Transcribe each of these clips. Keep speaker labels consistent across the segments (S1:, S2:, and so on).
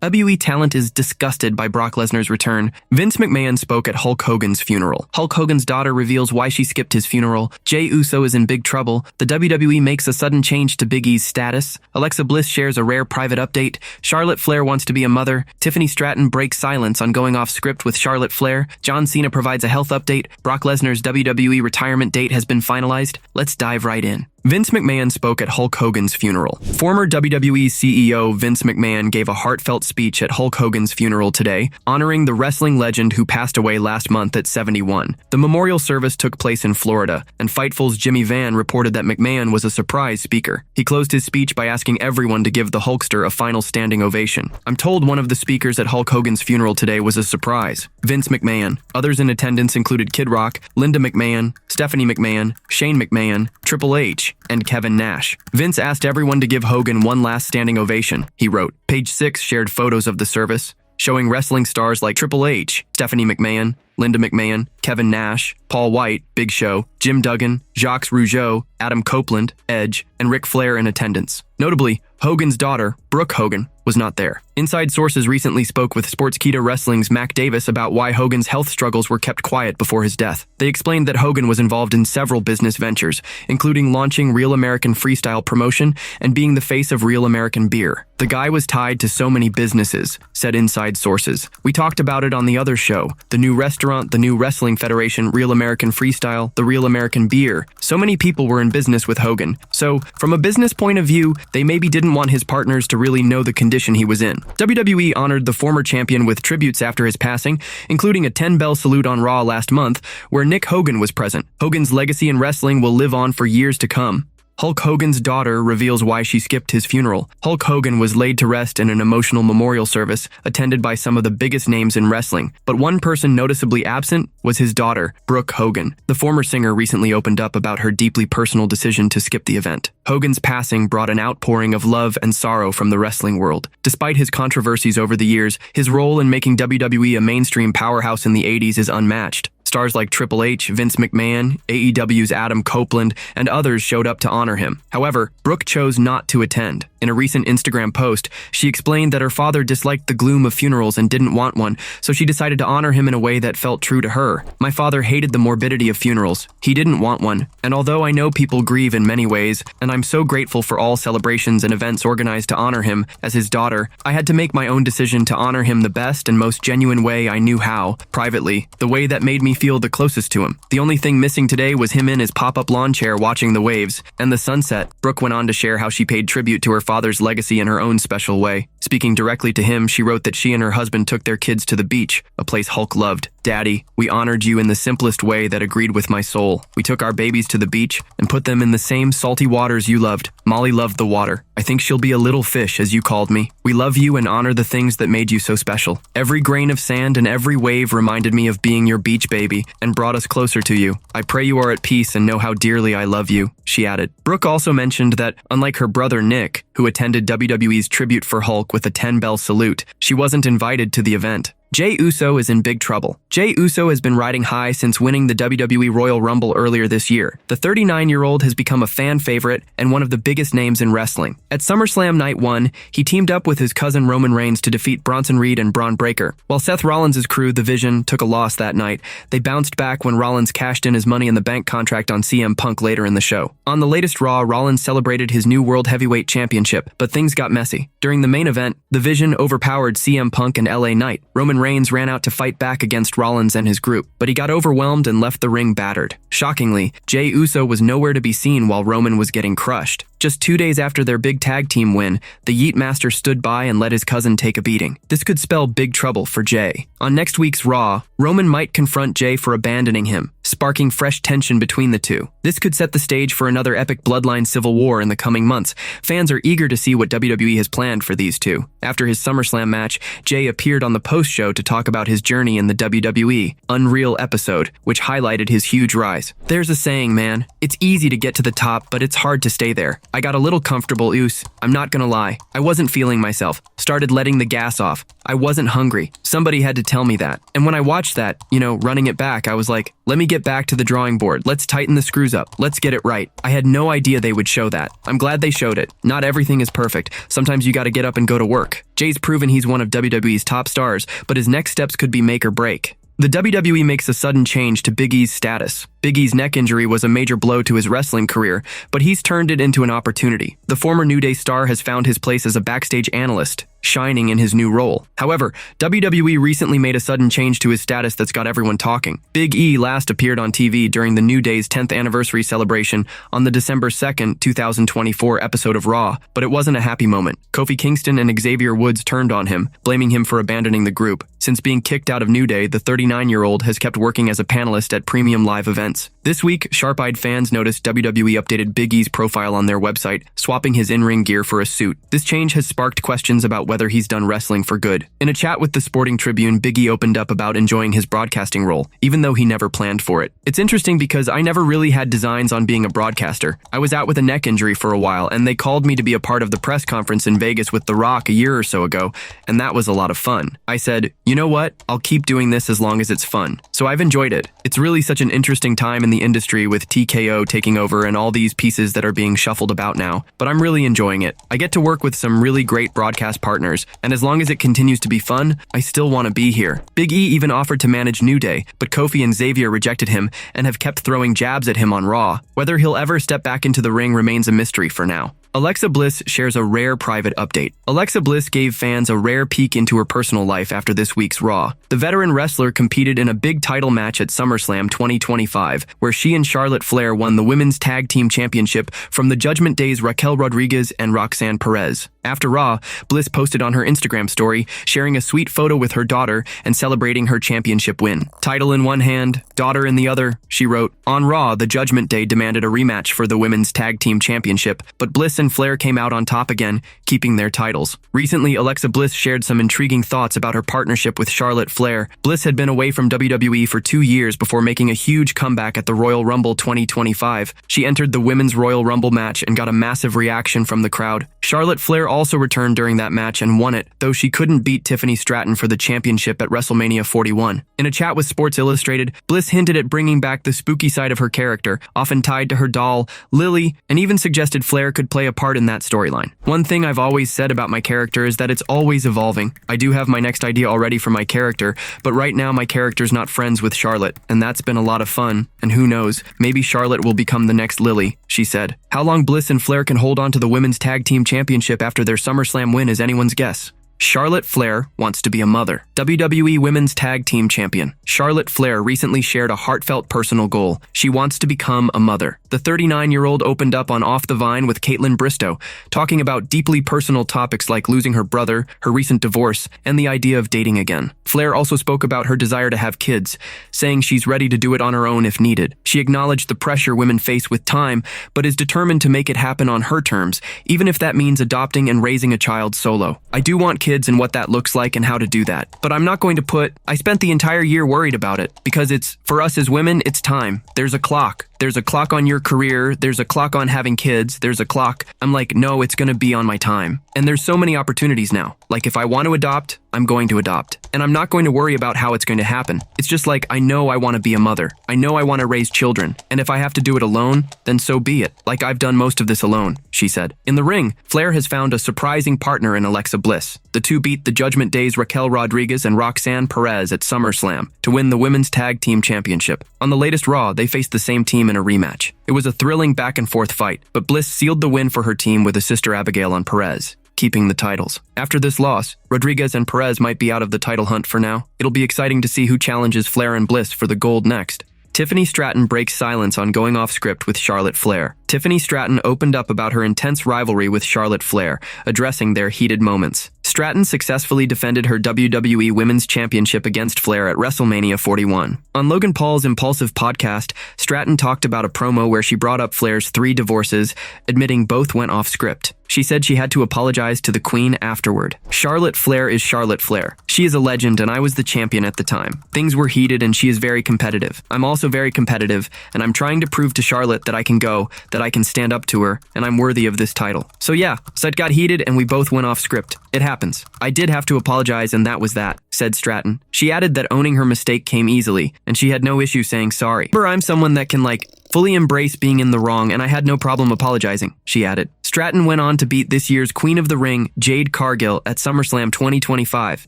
S1: WWE talent is disgusted by Brock Lesnar's return. Vince McMahon spoke at Hulk Hogan's funeral. Hulk Hogan's daughter reveals why she skipped his funeral. Jey Uso is in big trouble. The WWE makes a sudden change to Big E's status. Alexa Bliss shares a rare private update. Charlotte Flair wants to be a mother. Tiffany Stratton breaks silence on going off script with Charlotte Flair. John Cena provides a health update. Brock Lesnar's WWE retirement date has been finalized. Let's dive right in. Vince McMahon spoke at Hulk Hogan's funeral. Former WWE CEO Vince McMahon gave a heartfelt speech at Hulk Hogan's funeral today, honoring the wrestling legend who passed away last month at 71. The memorial service took place in Florida, and Fightful's Jimmy Van reported that McMahon was a surprise speaker. He closed his speech by asking everyone to give the Hulkster a final standing ovation. I'm told one of the speakers at Hulk Hogan's funeral today was a surprise. Vince McMahon. Others in attendance included Kid Rock, Linda McMahon, Stephanie McMahon, Shane McMahon, Triple H, and Kevin Nash. Vince asked everyone to give Hogan one last standing ovation, he wrote. Page 6 shared photos of the service, showing wrestling stars like Triple H, Stephanie McMahon, Linda McMahon, Kevin Nash, Paul White, Big Show, Jim Duggan, Jacques Rougeau, Adam Copeland, Edge, and Ric Flair in attendance. Notably, Hogan's daughter, Brooke Hogan, was not there. Inside sources recently spoke with Sportskeeda Wrestling's Mac Davis about why Hogan's health struggles were kept quiet before his death. They explained that Hogan was involved in several business ventures, including launching Real American Freestyle promotion and being the face of Real American Beer. The guy was tied to so many businesses, said inside sources. We talked about it on the other show. The new restaurant, the new wrestling federation, Real American Freestyle, the Real American Beer. So many people were in business with Hogan. So, from a business point of view, they maybe didn't want his partners to really know the condition he was in. WWE honored the former champion with tributes after his passing, including a 10-bell salute on Raw last month, where Nick Hogan was present. Hogan's legacy in wrestling will live on for years to come. Hulk Hogan's daughter reveals why she skipped his funeral. Hulk Hogan was laid to rest in an emotional memorial service attended by some of the biggest names in wrestling, but one person noticeably absent was his daughter, Brooke Hogan. The former singer recently opened up about her deeply personal decision to skip the event. Hogan's passing brought an outpouring of love and sorrow from the wrestling world. Despite his controversies over the years, his role in making WWE a mainstream powerhouse in the 80s is unmatched. Stars like Triple H, Vince McMahon, AEW's Adam Copeland, and others showed up to honor him. However, Brooke chose not to attend. In a recent Instagram post, she explained that her father disliked the gloom of funerals and didn't want one, so she decided to honor him in a way that felt true to her. My father hated the morbidity of funerals. He didn't want one. And although I know people grieve in many ways, and I'm so grateful for all celebrations and events organized to honor him, as his daughter, I had to make my own decision to honor him the best and most genuine way I knew how, privately, the way that made me feel the closest to him. The only thing missing today was him in his pop-up lawn chair watching the waves and the sunset. Brooke went on to share how she paid tribute to her father's legacy in her own special way. Speaking directly to him, she wrote that she and her husband took their kids to the beach, a place Hulk loved. Daddy, we honored you in the simplest way that agreed with my soul. We took our babies to the beach and put them in the same salty waters you loved. Molly loved the water. I think she'll be a little fish, as you called me. We love you and honor the things that made you so special. Every grain of sand and every wave reminded me of being your beach baby and brought us closer to you. I pray you are at peace and know how dearly I love you, she added. Brooke also mentioned that, unlike her brother Nick, who attended WWE's tribute for Hulk with a 10-bell salute, she wasn't invited to the event. Jey Uso is in big trouble. Jey Uso has been riding high since winning the WWE Royal Rumble earlier this year. The 39-year-old has become a fan favorite and one of the biggest names in wrestling. At SummerSlam Night 1, he teamed up with his cousin Roman Reigns to defeat Bronson Reed and Braun Breaker. While Seth Rollins' crew, The Vision, took a loss that night, they bounced back when Rollins cashed in his Money in the Bank contract on CM Punk later in the show. On the latest Raw, Rollins celebrated his new World Heavyweight Championship, but things got messy. During the main event, The Vision overpowered CM Punk and LA Knight. Roman Reigns ran out to fight back against Rollins and his group, but he got overwhelmed and left the ring battered. Shockingly, Jey Uso was nowhere to be seen while Roman was getting crushed. Just 2 days after their big tag team win, the Yeet Master stood by and let his cousin take a beating. This could spell big trouble for Jey. On next week's Raw, Roman might confront Jey for abandoning him, sparking fresh tension between the two. This could set the stage for another epic bloodline civil war in the coming months. Fans are eager to see what WWE has planned for these two. After his SummerSlam match, Jey appeared on the post-show show to talk about his journey in the WWE Unreal episode, which highlighted his huge rise. There's a saying, man, it's easy to get to the top, but it's hard to stay there. I got a little comfortable, I'm not gonna lie. I wasn't feeling myself. Started letting the gas off. I wasn't hungry. Somebody had to tell me that. And when I watched that, running it back, I was like, let me get back to the drawing board. Let's tighten the screws up. Let's get it right. I had no idea they would show that. I'm glad they showed it. Not everything is perfect. Sometimes you gotta get up and go to work. Jey's proven he's one of WWE's top stars, but his next steps could be make or break. The WWE makes a sudden change to Big E's status. Big E's neck injury was a major blow to his wrestling career, but he's turned it into an opportunity. The former New Day star has found his place as a backstage analyst, shining in his new role. However, WWE recently made a sudden change to his status that's got everyone talking. Big E last appeared on TV during the New Day's 10th anniversary celebration on the December 2nd, 2024 episode of Raw, but it wasn't a happy moment. Kofi Kingston and Xavier Woods turned on him, blaming him for abandoning the group. Since being kicked out of New Day, the 39-year-old has kept working as a panelist at premium live events. This week, sharp-eyed fans noticed WWE updated Big E's profile on their website, swapping his in-ring gear for a suit. This change has sparked questions about whether he's done wrestling for good. In a chat with the Sporting Tribune, Big E opened up about enjoying his broadcasting role, even though he never planned for it. It's interesting because I never really had designs on being a broadcaster. I was out with a neck injury for a while, and they called me to be a part of the press conference in Vegas with The Rock a year or so ago, and that was a lot of fun. I said, you know what? I'll keep doing this as long as it's fun. So I've enjoyed it. It's really such an interesting time in the industry with TKO taking over and all these pieces that are being shuffled about now, but I'm really enjoying it. I get to work with some really great broadcast partners, and as long as it continues to be fun, I still want to be here. Big E even offered to manage New Day, but Kofi and Xavier rejected him and have kept throwing jabs at him on Raw. Whether he'll ever step back into the ring remains a mystery for now. Alexa Bliss shares a rare private update. Alexa Bliss gave fans a rare peek into her personal life after this week's Raw. The veteran wrestler competed in a big title match at SummerSlam 2025, where she and Charlotte Flair won the Women's Tag Team Championship from the Judgment Day's Raquel Rodriguez and Roxanne Perez. After Raw, Bliss posted on her Instagram story, sharing a sweet photo with her daughter and celebrating her championship win. Title in one hand, daughter in the other, she wrote. On Raw, the Judgment Day demanded a rematch for the Women's Tag Team Championship, but Bliss and Flair came out on top again, keeping their titles. Recently, Alexa Bliss shared some intriguing thoughts about her partnership with Charlotte Flair. Bliss had been away from WWE for 2 years before making a huge comeback at the Royal Rumble 2025. She entered the Women's Royal Rumble match and got a massive reaction from the crowd. Charlotte Flair also returned during that match and won it, though she couldn't beat Tiffany Stratton for the championship at WrestleMania 41. In a chat with Sports Illustrated, Bliss hinted at bringing back the spooky side of her character, often tied to her doll, Lily, and even suggested Flair could play a part in that storyline. One thing I've always said about my character is that it's always evolving. I do have my next idea already for my character, but right now my character's not friends with Charlotte, and that's been a lot of fun, and who knows, maybe Charlotte will become the next Lily, she said. How long Bliss and Flair can hold on to the Women's Tag Team Championship after their SummerSlam win is anyone's guess. Charlotte Flair wants to be a mother. WWE Women's Tag Team Champion Charlotte Flair recently shared a heartfelt personal goal. She wants to become a mother. The 39-year-old opened up on Off the Vine with Caitlin Bristow, talking about deeply personal topics like losing her brother, her recent divorce, and the idea of dating again. Flair also spoke about her desire to have kids, saying she's ready to do it on her own if needed. She acknowledged the pressure women face with time, but is determined to make it happen on her terms, even if that means adopting and raising a child solo. I do want kids and what that looks like and how to do that. But I'm not going to I spent the entire year worried about it because for us as women, it's time. There's a clock. There's a clock on your career. There's a clock on having kids. There's a clock. I'm like, no, it's going to be on my time. And there's so many opportunities now. Like if I want to adopt, I'm going to adopt. And I'm not going to worry about how it's going to happen. It's just like, I know I want to be a mother. I know I want to raise children. And if I have to do it alone, then so be it. Like I've done most of this alone, she said. In the ring, Flair has found a surprising partner in Alexa Bliss. The two beat the Judgment Day's Raquel Rodriguez and Roxanne Perez at SummerSlam to win the Women's Tag Team Championship. On the latest Raw, they faced the same team in a rematch. It was a thrilling back-and-forth fight, but Bliss sealed the win for her team with a sister Abigail on Perez, keeping the titles. After this loss, Rodriguez and Perez might be out of the title hunt for now. It'll be exciting to see who challenges Flair and Bliss for the gold next. Tiffany Stratton breaks silence on going off script with Charlotte Flair. Tiffany Stratton opened up about her intense rivalry with Charlotte Flair, addressing their heated moments. Stratton successfully defended her WWE Women's Championship against Flair at WrestleMania 41. On Logan Paul's Impulsive podcast, Stratton talked about a promo where she brought up Flair's 3 divorces, admitting both went off script. She said she had to apologize to the Queen afterward. Charlotte Flair is Charlotte Flair. She is a legend and I was the champion at the time. Things were heated and she is very competitive. I'm also very competitive and I'm trying to prove to Charlotte that I can go, that I can stand up to her, and I'm worthy of this title. So yeah, it got heated and we both went off script. It happens. I did have to apologize and that was that, said Stratton. She added that owning her mistake came easily and she had no issue saying sorry. But I'm someone that can fully embrace being in the wrong and I had no problem apologizing, she added. Stratton went on to beat this year's Queen of the Ring, Jade Cargill, at SummerSlam 2025,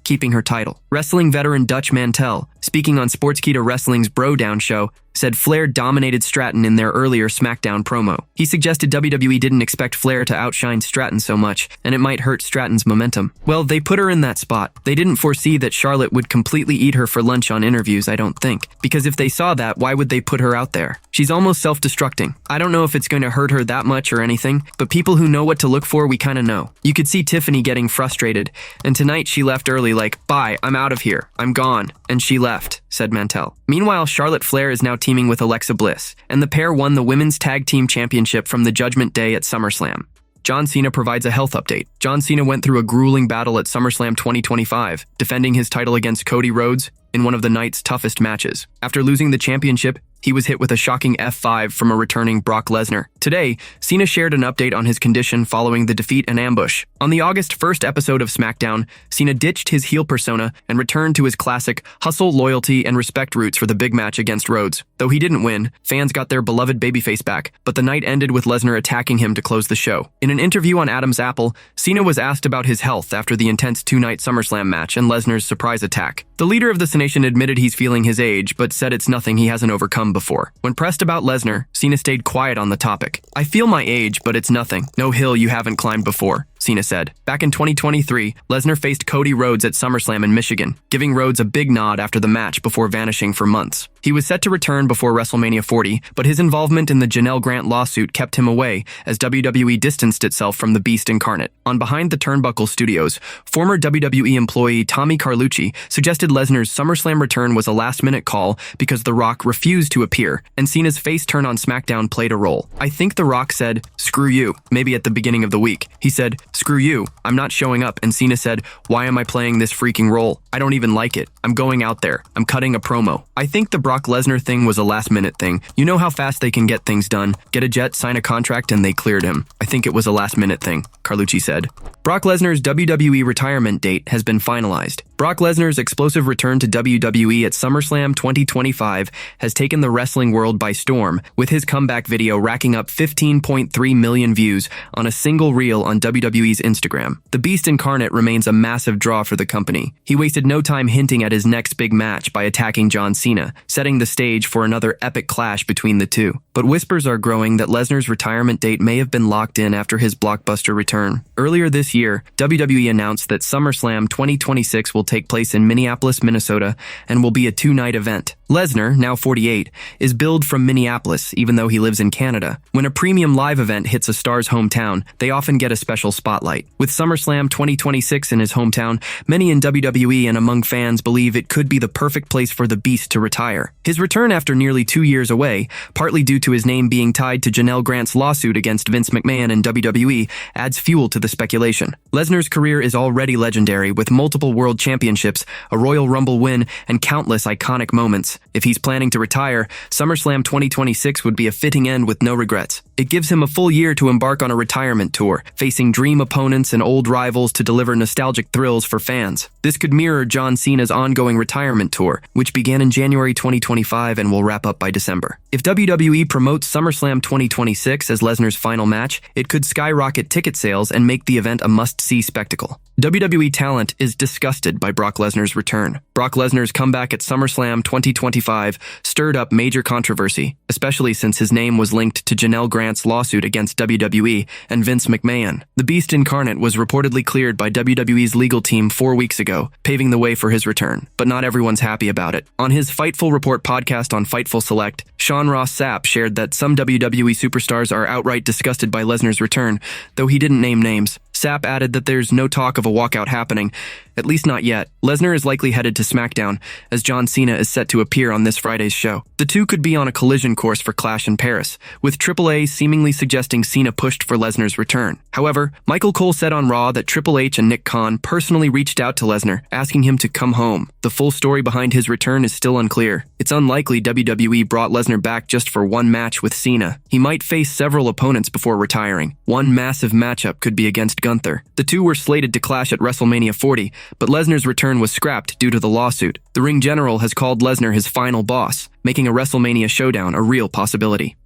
S1: keeping her title. Wrestling veteran Dutch Mantel, speaking on Sportskeeda Wrestling's Bro Down show, said Flair dominated Stratton in their earlier SmackDown promo. He suggested WWE didn't expect Flair to outshine Stratton so much, and it might hurt Stratton's momentum. Well, they put her in that spot. They didn't foresee that Charlotte would completely eat her for lunch on interviews, I don't think. Because if they saw that, why would they put her out there? She's almost self-destructing. I don't know if it's going to hurt her that much or anything, but people who know what to look for, we kind of know. You could see Tiffany getting frustrated, and tonight she left early bye, I'm out of here. I'm gone. And she left, said Mantel. Meanwhile, Charlotte Flair is now teaming with Alexa Bliss, and the pair won the Women's Tag Team Championship from the Judgment Day at SummerSlam. John Cena provides a health update. John Cena went through a grueling battle at SummerSlam 2025, defending his title against Cody Rhodes in one of the night's toughest matches. After losing the championship, he was hit with a shocking F5 from a returning Brock Lesnar. Today, Cena shared an update on his condition following the defeat and ambush. On the August 1st episode of SmackDown, Cena ditched his heel persona and returned to his classic hustle, loyalty, and respect roots for the big match against Rhodes. Though he didn't win, fans got their beloved babyface back, but the night ended with Lesnar attacking him to close the show. In an interview on Adam's Apple, Cena was asked about his health after the intense two-night SummerSlam match and Lesnar's surprise attack. The leader of the Nation admitted he's feeling his age, but said it's nothing he hasn't overcome before. When pressed about Lesnar, Cena stayed quiet on the topic. I feel my age, but it's nothing. No hill you haven't climbed before, Cena said. Back in 2023, Lesnar faced Cody Rhodes at SummerSlam in Michigan, giving Rhodes a big nod after the match before vanishing for months. He was set to return before WrestleMania 40, but his involvement in the Janelle Grant lawsuit kept him away as WWE distanced itself from the Beast incarnate. On Behind the Turnbuckle Studios, former WWE employee Tommy Carlucci suggested Lesnar's SummerSlam return was a last-minute call because The Rock refused to appear, and Cena's face turn on SmackDown played a role. I think The Rock said, "Screw you," maybe at the beginning of the week. He said, "Screw you, I'm not showing up," and Cena said, "Why am I playing this freaking role? I don't even like it. I'm going out there. I'm cutting a promo." I think the Brock Lesnar thing was a last-minute thing. You know how fast they can get things done. Get a jet, sign a contract, and they cleared him. I think it was a last-minute thing, Carlucci said. Brock Lesnar's WWE retirement date has been finalized. Brock Lesnar's explosive return to WWE at SummerSlam 2025 has taken the wrestling world by storm, with his comeback video racking up 15.3 million views on a single reel on WWE's Instagram. The Beast incarnate remains a massive draw for the company. He wasted no time hinting at his next big match by attacking John Cena, setting the stage for another epic clash between the two. But whispers are growing that Lesnar's retirement date may have been locked in after his blockbuster return. Earlier this year, WWE announced that SummerSlam 2026 will take place in Minneapolis, Minnesota, and will be a two-night event. Lesnar, now 48, is billed from Minneapolis, even though he lives in Canada. When a premium live event hits a star's hometown, they often get a special spotlight. With SummerSlam 2026 in his hometown, many in WWE and among fans believe it could be the perfect place for the Beast to retire. His return after nearly 2 years away, partly due to his name being tied to Janelle Grant's lawsuit against Vince McMahon and WWE, adds fuel to the speculation. Lesnar's career is already legendary, with multiple world championships, a Royal Rumble win, and countless iconic moments. If he's planning to retire, SummerSlam 2026 would be a fitting end with no regrets. It gives him a full year to embark on a retirement tour, facing dream opponents and old rivals to deliver nostalgic thrills for fans. This could mirror John Cena's ongoing retirement tour, which began in January 2025 and will wrap up by December. If WWE promotes SummerSlam 2026 as Lesnar's final match, it could skyrocket ticket sales and make the event a must-see spectacle. WWE talent is disgusted by Brock Lesnar's return. Brock Lesnar's comeback at SummerSlam 2025 stirred up major controversy, especially since his name was linked to Janelle Grant's lawsuit against WWE and Vince McMahon. The Beast incarnate was reportedly cleared by WWE's legal team 4 weeks ago, paving the way for his return. But not everyone's happy about it. On his Fightful Report podcast on Fightful Select, Sean Ross Sapp shared that some WWE superstars are outright disgusted by Lesnar's return, though he didn't name names. Sapp added that there's no talk of a walkout happening, at least not yet. Lesnar is likely headed to SmackDown, as John Cena is set to appear on this Friday's show. The two could be on a collision course for Clash in Paris, with AAA seemingly suggesting Cena pushed for Lesnar's return. However, Michael Cole said on Raw that Triple H and Nick Khan personally reached out to Lesnar, asking him to come home. The full story behind his return is still unclear. It's unlikely WWE brought Lesnar back just for one match with Cena. He might face several opponents before retiring. One massive matchup could be against Gunther. The two were slated to clash at WrestleMania 40, but Lesnar's return was scrapped due to the lawsuit. The ring general has called Lesnar his final boss, making a WrestleMania showdown a real possibility.